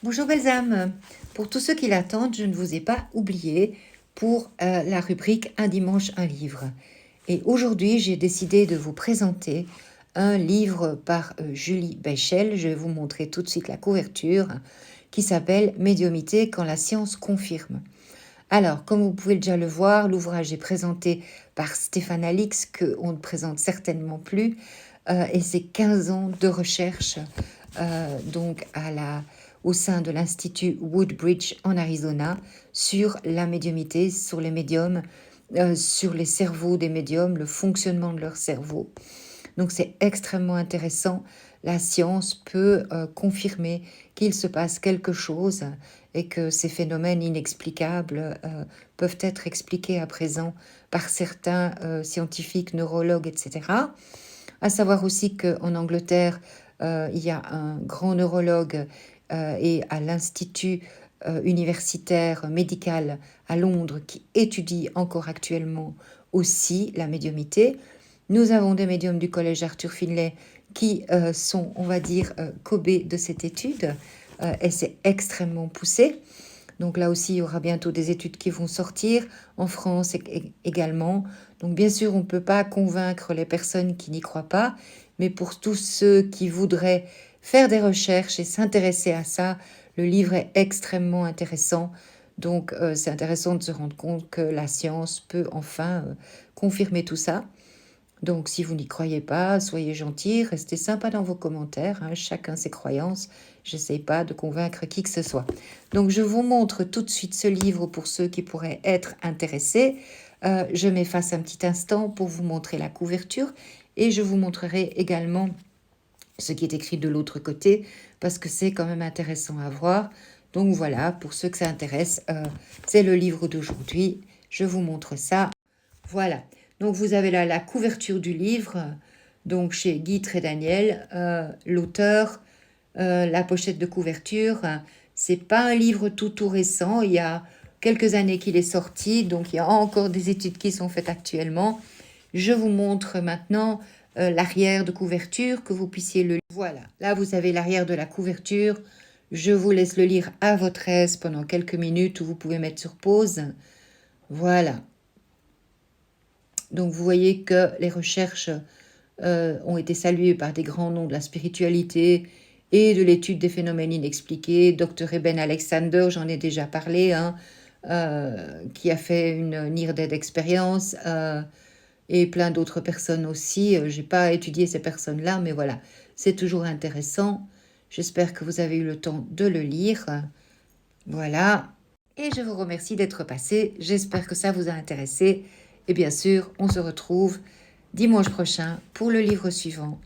Bonjour belles âmes. Pour tous ceux qui l'attendent, je ne vous ai pas oublié pour la rubrique Un dimanche, un livre. Et aujourd'hui, j'ai décidé de vous présenter un livre par Julie Beischel. Je vais vous montrer tout de suite la couverture qui s'appelle Médiumnité quand la science confirme. Alors, comme vous pouvez déjà le voir, l'ouvrage est présenté par Stéphane Alix, qu'on ne présente certainement plus, et c'est 15 ans de recherche donc au sein de l'Institut Woodbridge en Arizona sur la médiumnité, sur les médiums, sur les cerveaux des médiums, le fonctionnement de leur cerveau. Donc c'est extrêmement intéressant. La science peut confirmer qu'il se passe quelque chose et que ces phénomènes inexplicables peuvent être expliqués à présent par certains scientifiques, neurologues, etc. À savoir aussi qu'en Angleterre, il y a un grand neurologue et à l'Institut universitaire médical à Londres qui étudie encore actuellement aussi la médiumnité. Nous avons des médiums du collège Arthur Finlay qui sont, on va dire, Kobe de cette étude et c'est extrêmement poussé. Donc là aussi, il y aura bientôt des études qui vont sortir, en France également. Donc bien sûr, on ne peut pas convaincre les personnes qui n'y croient pas, mais pour tous ceux qui voudraient faire des recherches et s'intéresser à ça, le livre est extrêmement intéressant. Donc c'est intéressant de se rendre compte que la science peut enfin confirmer tout ça. Donc, si vous n'y croyez pas, soyez gentils, restez sympa dans vos commentaires, hein, chacun ses croyances. J'essaie pas de convaincre qui que ce soit. Donc, je vous montre tout de suite ce livre pour ceux qui pourraient être intéressés. Je m'efface un petit instant pour vous montrer la couverture et je vous montrerai également ce qui est écrit de l'autre côté parce que c'est quand même intéressant à voir. Donc voilà, pour ceux que ça intéresse, c'est le livre d'aujourd'hui. Je vous montre ça. Voilà. Donc vous avez là la couverture du livre, donc chez Guy Trédaniel, l'auteur, la pochette de couverture. C'est pas un livre tout récent, il y a quelques années qu'il est sorti, donc il y a encore des études qui sont faites actuellement. Je vous montre maintenant l'arrière de couverture, que vous puissiez le lire. Voilà, là vous avez l'arrière de la couverture. Je vous laisse le lire à votre aise pendant quelques minutes ou vous pouvez mettre sur pause. Voilà. Donc vous voyez que les recherches ont été saluées par des grands noms de la spiritualité et de l'étude des phénomènes inexpliqués. Dr Eben Alexander, j'en ai déjà parlé, hein, qui a fait une near-death expérience, et plein d'autres personnes aussi. Je n'ai pas étudié ces personnes-là, mais voilà, c'est toujours intéressant. J'espère que vous avez eu le temps de le lire. Voilà. Et je vous remercie d'être passé. J'espère que ça vous a intéressé. Et bien sûr, on se retrouve dimanche prochain pour le livre suivant.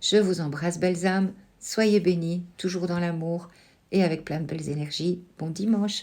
Je vous embrasse, belles âmes. Soyez bénis, toujours dans l'amour et avec plein de belles énergies. Bon dimanche.